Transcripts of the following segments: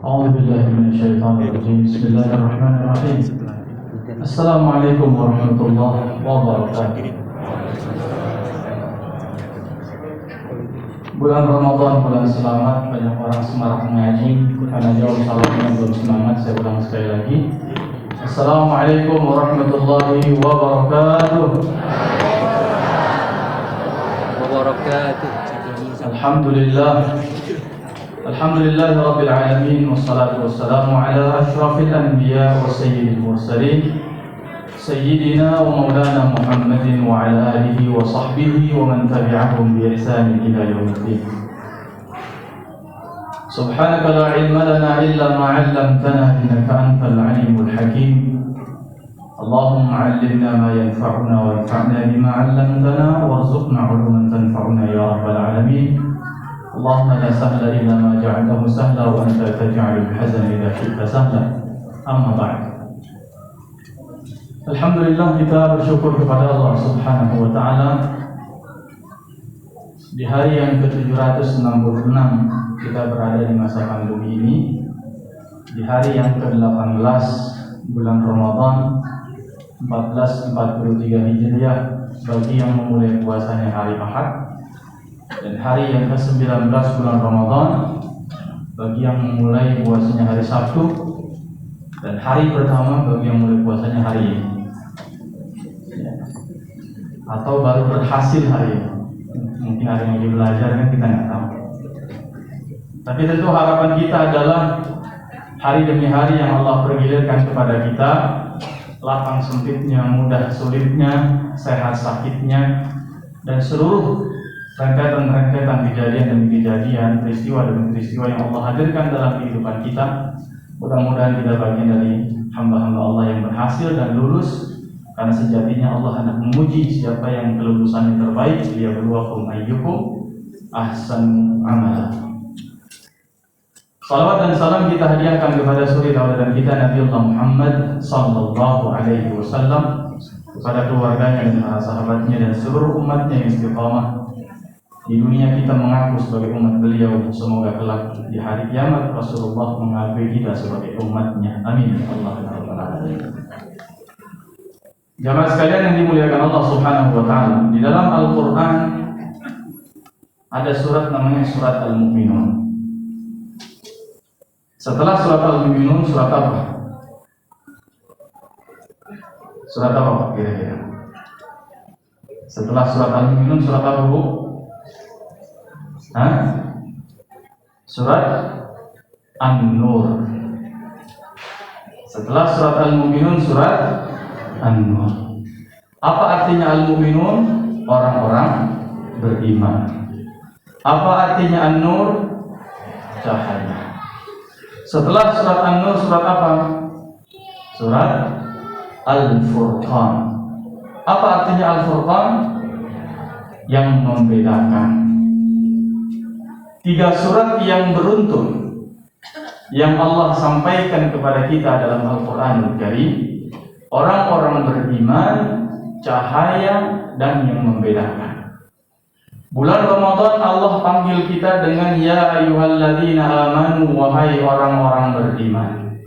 أعوذ بالله من الشيطان الرجيم. بسم الله الرحمن الرحيم. السلام عليكم ورحمة الله وبركاته. Bulan Ramadan, bulan selamat. Banyak orang semangat mengaji. Karena jauh salahnya belum semangat, saya ulang sekali lagi. Assalamualaikum warahmatullahi wabarakatuh. Alhamdulillah Rabbil Alamin. Wassalatu wassalamu ala ashrafil anbiya wa sayyidil mursalin Sayyidina wa maulana Muhammadin wa ala alihi wa sahbihi wa man tabi'ahum bi ihsanin ila yaumiddin. Subhanaka la ilma lana illa ma 'allamtana innaka antal alimul hakim. Allahumma 'allimna ma yanfa'una wa anfa'na bima 'allamtana warzuqna 'uluman tanfa'una ya rabbal alamin. Allahumma la sahla illa ma ja'altahu sahla wa anta taj'alul hazana idza syi'ta sahla. Amma ba'd. Alhamdulillah, kita bersyukur kepada Allah Subhanahu wa taala. Di hari yang ke-766 kita berada di masa pandemi ini. Di hari yang ke-18 bulan Ramadan 1443 Hijriah bagi yang memulai puasanya hari Ahad, dan hari yang ke-19 bulan Ramadan bagi yang memulai puasanya hari Sabtu, dan hari pertama bagi yang mulai puasanya hari ini, atau baru berhasil hari ini. Mungkin ada yang lagi belajar, kan kita nggak tahu. Tapi tentu harapan kita adalah hari demi hari yang Allah pergilirkan kepada kita, lapang sempitnya, mudah sulitnya, sehat sakitnya, dan seluruh rentetan-rentetan kejadian demi kejadian, peristiwa demi peristiwa yang Allah hadirkan dalam kehidupan kita. Mudah-mudahan kita bagian dari hamba-hamba Allah yang berhasil dan lulus, karena sejatinya Allah hendak memuji siapa yang kelulusan yang terbaik. Liyabluwakum ayyukum ahsanu amala. Salawat dan salam kita hadiahkan kepada suri tauladan kita Nabiullah Muhammad sallallahu alaihi wasallam, kepada keluarganya dan para sahabatnya dan seluruh umatnya yang istiqamah di dunia. Kita mengaku sebagai umat beliau. Semoga kelak di hari kiamat Rasulullah mengakui kita sebagai umatnya. Amin. Allah. Jamaah sekalian yang dimuliakan Allah Subhanahu wa taala, di dalam Al-Qur'an ada surat namanya surat Al-Mu'minun. Setelah surat Al-Mu'minun, surat apa? Surat apa kira-kira? Setelah surat Al-Mu'minun, surat apa, Bu? Surat An-Nur. Setelah surat Al-Mu'minun, surat An-Nur. Apa artinya Al-Mu'minun? Orang-orang beriman. Apa artinya An-Nur? Cahaya. Setelah surat An-Nur, surat apa? Surat Al-Furqan. Apa artinya Al-Furqan? Yang membedakan. 3 surat yang beruntun yang Allah sampaikan kepada kita dalam Al-Quranul Karim. Orang-orang beriman, cahaya, dan yang membedakan. Bulan Ramadan Allah panggil kita dengan ya ayyuhalladzina amanu, wahai orang-orang beriman.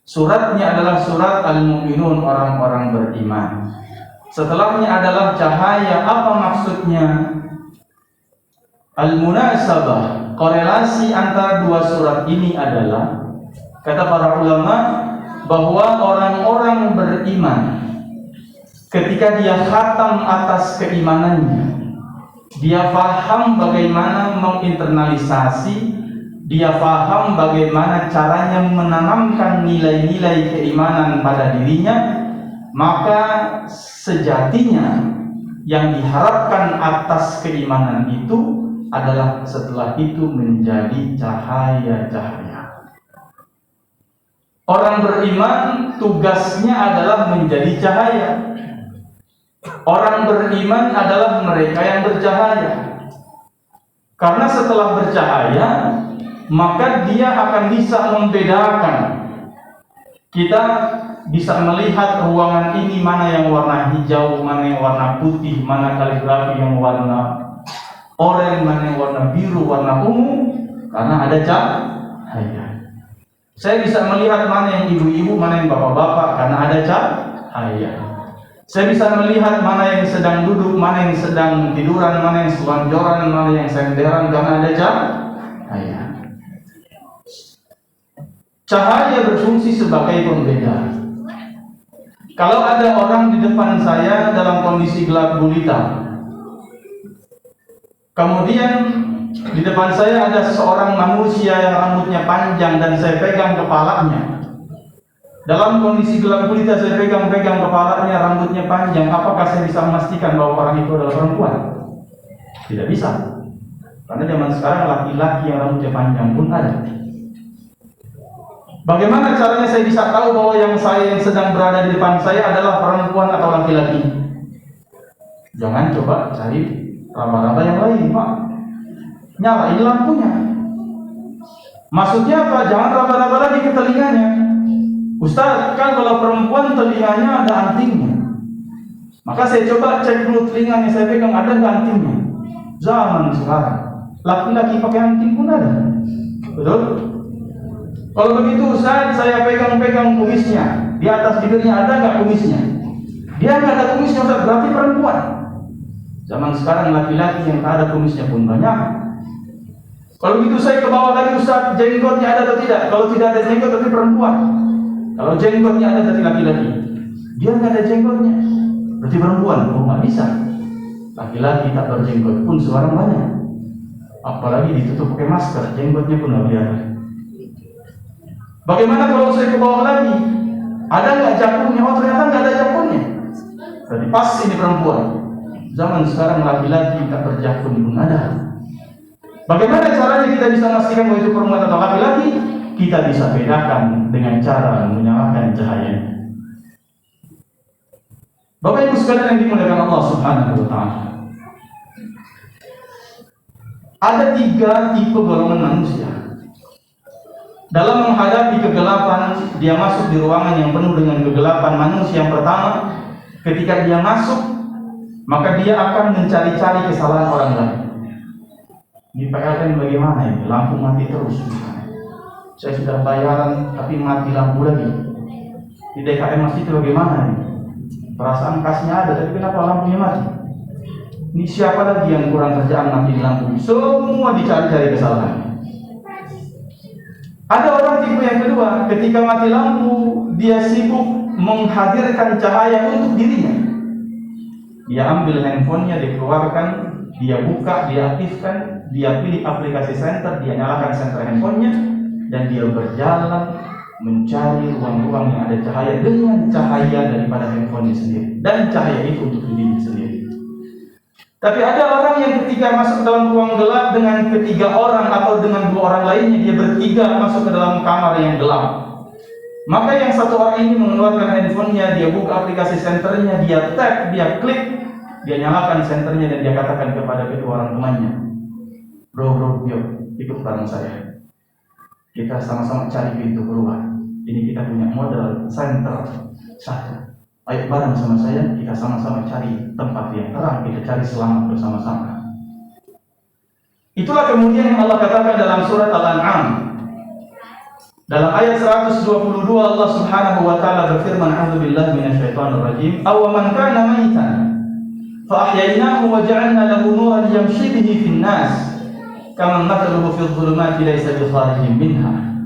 Suratnya adalah surat Al-Mu'minun, orang-orang beriman. Setelahnya adalah cahaya. Apa maksudnya? Al-munasabah, korelasi antara 2 surat ini adalah, kata para ulama, bahwa orang-orang beriman ketika dia khatam atas keimanannya, dia paham bagaimana menginternalisasi, dia paham bagaimana caranya menanamkan nilai-nilai keimanan pada dirinya, maka sejatinya yang diharapkan atas keimanan itu adalah setelah itu menjadi cahaya-cahaya. Orang beriman tugasnya adalah menjadi cahaya. Orang beriman adalah mereka yang bercahaya. Karena setelah bercahaya, maka dia akan bisa membedakan. Kita bisa melihat ruangan ini mana yang warna hijau, mana yang warna putih, mana kaligrafi yang warna oranye, mana yang warna biru, warna ungu, karena ada cahaya. Saya bisa melihat mana yang ibu-ibu, mana yang bapak-bapak karena ada cahaya. Saya bisa melihat mana yang sedang duduk, mana yang sedang tiduran, mana yang selonjoran, mana yang senderan karena ada cahaya. Cahaya berfungsi sebagai pembeda. Kalau ada orang di depan saya dalam kondisi gelap gulita, kemudian di depan saya ada seorang manusia yang rambutnya panjang dan saya pegang kepalanya. Dalam kondisi gelap gulita saya pegang kepalanya, rambutnya panjang. Apakah saya bisa memastikan bahwa orang itu adalah perempuan? Tidak bisa. Karena zaman sekarang laki-laki yang rambutnya panjang pun ada. Bagaimana caranya saya bisa tahu bahwa yang sedang berada di depan saya adalah perempuan atau laki-laki? Jangan coba cari raba-raba yang lain, Pak. Nyalain lampunya. Maksudnya apa? Jangan raba-raba lagi ke telinganya. Ustaz, kan kalau perempuan telinganya ada antingnya. Maka saya coba cek dulu telinganya, saya pegang ada nggak antingnya. Zaman sekarang laki-laki pakai anting pun ada. Betul? Kalau begitu Ustaz, saya pegang kumisnya. Di atas bibirnya ada nggak kumisnya? Dia nggak ada kumisnya, Ustaz, berarti perempuan. Zaman sekarang laki-laki yang tak ada kumisnya pun banyak. Kalau begitu saya ke bawah lagi, Ustaz, jenggotnya ada atau tidak? Kalau tidak ada jenggot berarti perempuan. Kalau jenggotnya ada berarti laki-laki. Dia nggak ada jenggotnya, berarti perempuan. Oh, nggak bisa. Laki-laki tak berjenggot pun sekarang banyak. Apalagi ditutup pakai masker, jenggotnya pun nggak kelihatan. Bagaimana kalau saya ke bawah lagi? Ada nggak jakunnya? Oh, ternyata nggak ada jakunnya. Berarti pas ini perempuan. Zaman sekarang laki-laki tak berjakun pun ada. Bagaimana caranya kita bisa memastikan bahwa itu perempuan atau laki-laki? Kita bisa bedakan dengan cara menyalakan cahaya. Bapak Ibu sekalian yang dimuliakan Allah Subhanahu wa Ta'ala, ada 3 tipe golongan manusia. Dalam menghadapi kegelapan, dia masuk di ruangan yang penuh dengan kegelapan. Manusia yang pertama, ketika dia masuk, maka dia akan mencari-cari kesalahan orang lain. Di PLN bagaimana ini? Lampu mati terus. Saya sudah bayaran tapi mati lampu lagi. Di DKM Masjid itu bagaimana ini? Perasaan kasnya ada tapi kenapa lampunya mati? Ini siapa lagi yang kurang kerjaan mati di lampu? Semua dicari-cari kesalahan. Ada orang tipe yang kedua, ketika mati lampu, dia sibuk menghadirkan cahaya untuk dirinya. Dia ambil handphonenya, dikeluarkan, dia buka, dia aktifkan, dia pilih aplikasi senter, dia nyalakan senter handphonenya, dan dia berjalan mencari ruang-ruang yang ada cahaya dengan cahaya daripada handphonenya sendiri, dan cahaya itu untuk dirinya sendiri. Tapi ada orang yang ketika masuk ke dalam ruang gelap dengan 3 orang atau dengan 2 orang lainnya, dia bertiga masuk ke dalam kamar yang gelap. Maka yang 1 orang ini mengeluarkan handphonenya, dia buka aplikasi senternya, dia tap, dia klik, dia nyalakan senternya dan dia katakan kepada kedua orang temannya, bro, yuk ikut bareng saya. Kita sama-sama cari pintu keluar. Ini kita punya modal senter 1. Ayo bareng sama saya, kita sama-sama cari tempat yang terang, kita cari selamat bersama-sama. Itulah kemudian yang Allah katakan dalam surat Al-An'am. Dalam ayat 122 Allah Subhanahu wa taala berfirman, "A'udzubillahi minasyaitonir rajim. Aw man kana maitan fa ahyaynahu wa ja'alna lahu nuran yamshi bihi fin nas, kama mathaluhu fi dhulumati laysa bi kharijin minha.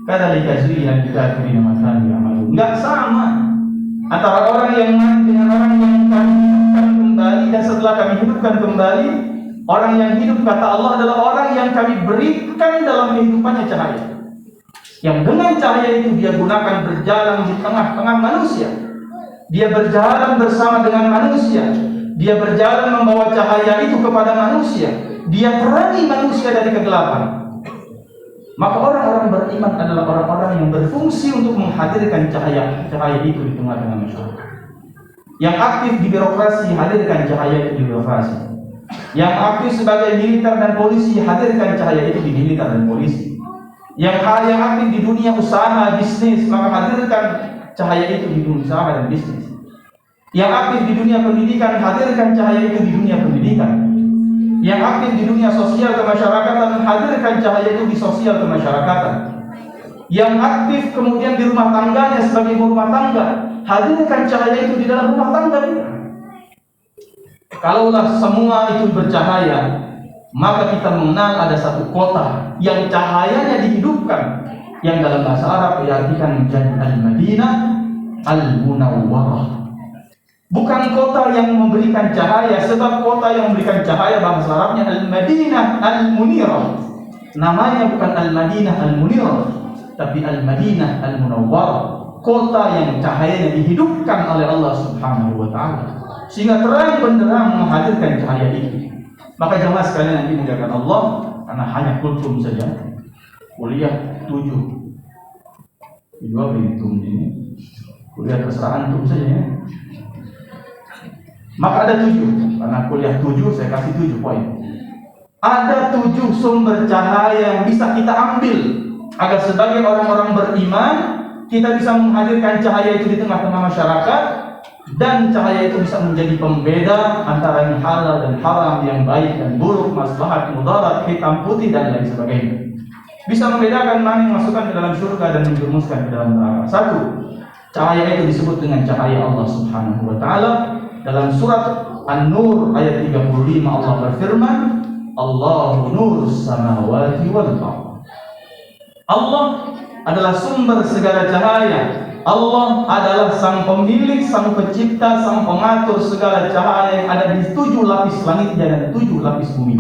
Kadzalika zuyyina lil kafirina ma kanu ya'malun." Enggak sama antara orang yang mati dengan orang yang kami hidupkan kembali, dan setelah kami hidupkan kembali, orang yang hidup kata Allah adalah orang yang kami berikan dalam kehidupannya cahaya, yang dengan cahaya itu dia gunakan berjalan di tengah-tengah manusia, dia berjalan bersama dengan manusia, dia berjalan membawa cahaya itu kepada manusia, dia terangi manusia dari kegelapan. Maka orang-orang beriman adalah orang-orang yang berfungsi untuk menghadirkan cahaya itu di tengah-tengah masyarakat. Yang aktif di birokrasi, hadirkan cahaya itu di birokrasi. Yang aktif sebagai militer dan polisi, hadirkan cahaya itu di militer dan polisi. Yang aktif di dunia usaha, bisnis, maka hadirkan cahaya itu di dunia usaha dan bisnis. Yang aktif di dunia pendidikan, hadirkan cahaya itu di dunia pendidikan. Yang aktif di dunia sosial kemasyarakatan, hadirkan cahaya itu di sosial kemasyarakatan. yang aktif kemudian di rumah tangganya sebagai ibu rumah tangga, hadirkan cahaya itu di dalam rumah tangga kita. Kalaulah semua itu bercahaya, maka kita mengenal ada satu kota yang cahayanya dihidupkan, yang dalam bahasa Arab diartikan menjadi Al-Madinah Al-Munawwarah. Bukan kota yang memberikan cahaya, sebab kota yang memberikan cahaya bahasa Arabnya Al-Madinah Al-Munirah. Namanya bukan Al-Madinah Al-Munirah, tapi Al-Madinah Al-Munawwarah, kota yang cahayanya dihidupkan oleh Allah Subhanahu wa taala, sehingga terang benderang menghadirkan cahaya itu. Maka jemaah sekalian nanti muliakan Allah, karena hanya kultum saja, kuliah 7 ini, kuliah terserah antum saja ya. Maka ada 7, karena kuliah 7 saya kasih 7 poin. Ada 7 sumber cahaya yang bisa kita ambil agar sebagai orang-orang beriman kita bisa menghadirkan cahaya itu di tengah-tengah masyarakat, dan cahaya itu bisa menjadi pembeda antara yang halal dan haram, yang baik dan buruk, maslahat, mudarat, hitam putih dan lain sebagainya. Bisa membedakan mana yang masukkan ke dalam surga dan menjerumuskan ke dalam neraka. 1, cahaya itu disebut dengan cahaya Allah Subhanahu wa taala. Dalam surat An-Nur ayat 35 Allah berfirman, Allahu nurus samawati wal ardh. Allah adalah sumber segala cahaya. Allah adalah sang pemilik, sang pencipta, sang pengatur segala cahaya yang ada di 7 lapis langitnya dan 7 lapis bumi.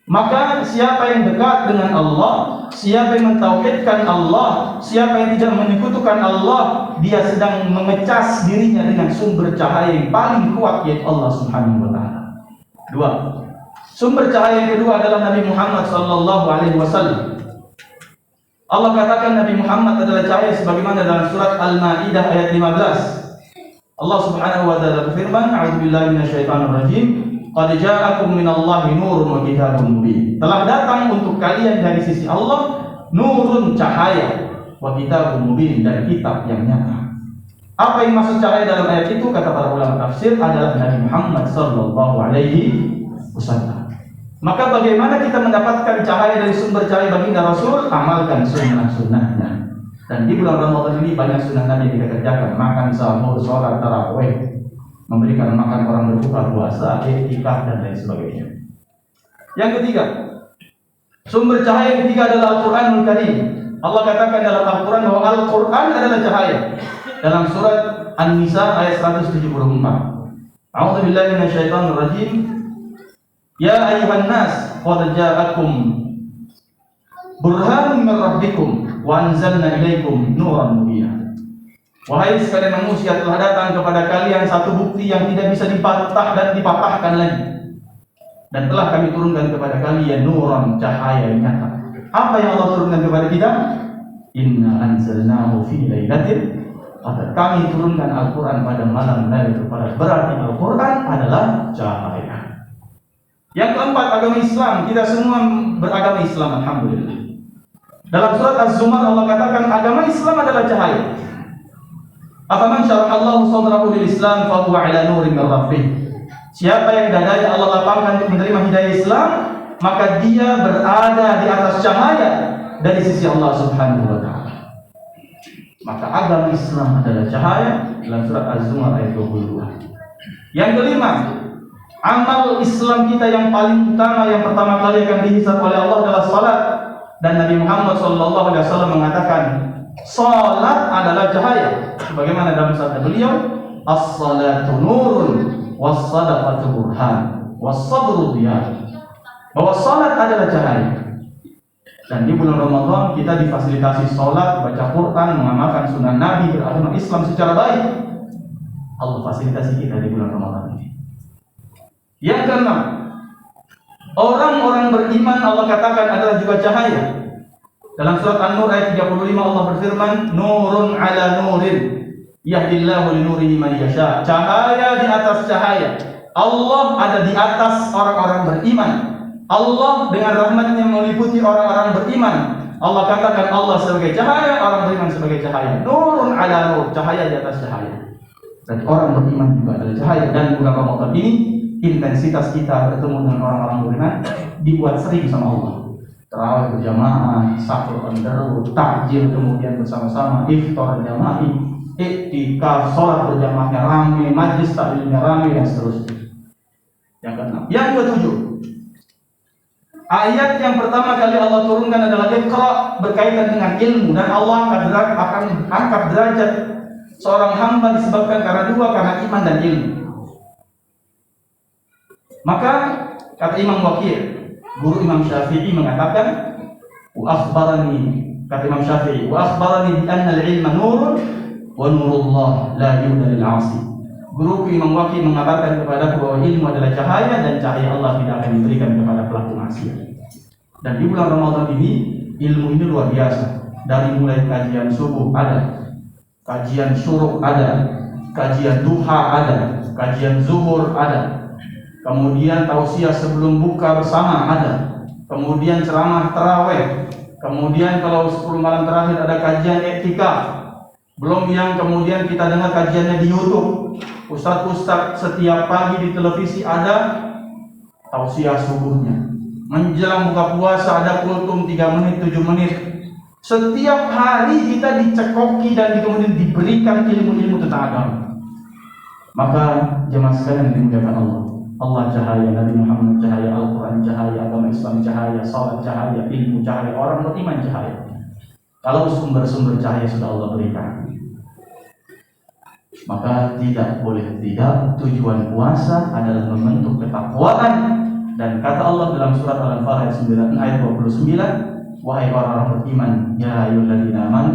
Maka siapa yang dekat dengan Allah, siapa yang mentauhidkan Allah, siapa yang tidak menyekutukan Allah, dia sedang memecas dirinya dengan sumber cahaya yang paling kuat, yaitu Allah Subhanahu wa taala. 2. Sumber cahaya yang kedua adalah Nabi Muhammad sallallahu alaihi wasallam. Allah katakan Nabi Muhammad adalah cahaya sebagaimana dalam surat Al-Maidah ayat 15. Allah Subhanahu wa taala berfirman, "A'udzubillahi minasyaitonir rajim. Qad ja'akum minallahi nurun wa kitabun mubin." Telah datang untuk kalian dari sisi Allah nurun, cahaya, wa kitabun mubin, dan kitab yang nyata. Apa yang maksud cahaya dalam ayat itu? Kata para ulama tafsir adalah Nabi Muhammad sallallahu alaihi wasallam. Maka bagaimana kita mendapatkan cahaya dari sumber cahaya baginda Rasul? Amalkan sunnah-sunnahnya. Dan di bulan Ramadan ini banyak sunnah Nabi yang kita kerjakan: makan, sahur, sholat tarawih, memberikan makan orang berbuka puasa, iktikaf dan lain sebagainya. Yang ketiga, sumber cahaya yang ketiga adalah Al-Quranul Karim. Allah katakan dalam Al-Quran bahwa Al-Quran adalah cahaya. Dalam surat An-Nisa ayat 174. A'udzubillahi minasyaitonir rajim. Ya ayyuhan nas, qad ja'akum burhanun min rabbikum wa anzalna ilaikum nuran mubina. Wahai sekalian manusia, telah datang kepada kalian satu bukti yang tidak bisa dipatah dan dipatahkan lagi, dan telah kami turunkan kepada kalian nuran, cahaya yang nyata. Apa yang Allah turunkan kepada kita? Inna anzalnahu fi lailatin qadar. Kami turunkan Al-Quran pada malam Lailatul Qadar. Berarti Al-Quran adalah cahaya. Yang keempat, agama Islam. Kita semua beragama Islam, alhamdulillah. Dalam surat Az-Zumar Allah katakan agama Islam adalah cahaya. Afaman syarahallahu sadrahu lil Islam fa huwa ala nurin min rabbih. Siapa yang dadanya Allah lapangkan untuk menerima hidayah Islam, maka dia berada di atas cahaya dari sisi Allah Subhanahu wa taala. Maka agama Islam adalah cahaya dalam surat Az-Zumar ayat 22. Yang kelima, amal Islam kita yang paling utama, yang pertama kali akan dihisab oleh Allah adalah salat. Dan Nabi Muhammad SAW mengatakan salat adalah cahaya, sebagaimana dalam sabda beliau, as-salatu nurun was-sadaqatu burhan was-sabru diya. Bahwa salat adalah cahaya. Dan di bulan Ramadan kita difasilitasi salat, baca Quran, mengamalkan sunnah Nabi, beragama Islam secara baik. Allah fasilitasi kita di bulan Ramadan ini. Yang keenam, orang-orang beriman Allah katakan adalah juga cahaya. Dalam surat An-Nur ayat 35 Allah berfirman, nurun ala nurin yahdillahu linurihi man yasha. Cahaya di atas cahaya. Allah ada di atas orang-orang beriman. Allah dengan rahmatnya meliputi orang-orang beriman. Allah katakan Allah sebagai cahaya, orang beriman sebagai cahaya. Nurun ala nur, cahaya di atas cahaya. Dan orang beriman juga adalah cahaya. Dan bulan Ramadan ini intensitas kita bertemu dengan orang-orang beriman dibuat sering sama Allah. tarawih berjamaah, sahur on the road, takjil kemudian bersama-sama, iftar jamaah, iktikaf, sholat berjamaahnya rame, majlis taklimnya rame, dan seterusnya. Yang keenam. Yang ketujuh, ayat yang pertama kali Allah turunkan adalah Iqra, berkaitan dengan ilmu, dan Allah akan angkat derajat seorang hamba disebabkan karena dua, karena iman dan ilmu. Maka kata Imam Waqi', guru Imam Syafi'i, mengatakan, kata Imam Syafi'i, wa akhbarani bi anna al-ilma nurun wa nurullah la yuhda lil 'asi. Guruku Imam Waqi' mengabarkan kepadaku bahwa ilmu adalah cahaya, dan cahaya Allah tidak akan diberikan kepada pelaku maksiat. Dan di bulan Ramadan ini ilmu ini luar biasa. Dari mulai kajian subuh ada, kajian syuruk ada, kajian duha ada, kajian zuhur ada, kemudian tausiah sebelum buka bersama ada, kemudian ceramah tarawih, kemudian kalau 10 malam terakhir ada kajian iktikaf, belum yang kemudian kita dengar kajiannya di YouTube. Ustaz-ustaz setiap pagi di televisi ada tausiah subuhnya, menjelang buka puasa ada kultum 3 menit, 7 menit. Setiap hari kita dicekoki dan kemudian diberikan ilmu-ilmu tentang agama. Maka jemaah sekalian dimuliakan Allah, Allah cahaya, Nabi Muhammad cahaya, Al-Quran cahaya, agama Islam cahaya, salat cahaya, ilmu cahaya, orang beriman cahaya. Kalau sumber-sumber cahaya sudah Allah berikan, maka tidak boleh tidak, tujuan puasa adalah membentuk ketakwaan. Dan kata Allah dalam surat Al-Anfal ayat 29, wahai orang-orang beriman, ya ayyuhalladzina amanu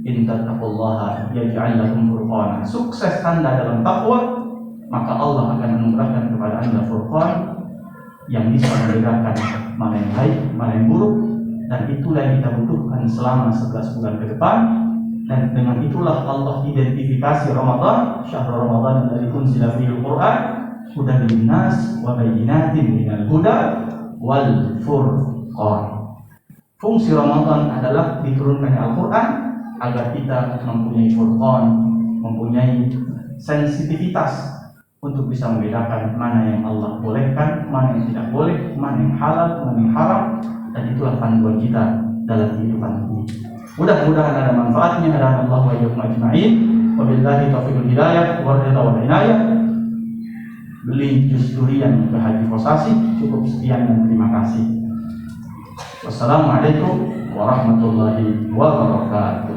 in tattaqullaha yaj'al lakum furqana. Sukses Anda dalam takwa, maka Allah akan menumbuhkan kepada Anda furqan yang bisa membedakan mana yang baik, mana yang buruk. Dan itulah yang kita butuhkan selama 11 bulan ke depan. Dan dengan itulah Allah identifikasi Ramadan, syahrul Ramadan alladzi unzila fihil Qur'an hudan linnas wa bayyinatin minal huda wal furqan. Fungsi Ramadan adalah diturunkannya Al-Quran agar kita mempunyai furqan, mempunyai sensitivitas untuk bisa membedakan mana yang Allah bolehkan, mana yang tidak boleh, mana yang halal, mana yang haram. Dan itulah panduan kita dalam kehidupan ini. Mudah-mudahan ada manfaatnya. Hadapan Allah wa iyyakum ajma'in. Wabillahi taufiqul hidayah wa ridha wal inayah. Beli jus durian ke Haji Kosasi. Cukup sekian dan terima kasih. Wassalamualaikum warahmatullahi wabarakatuh.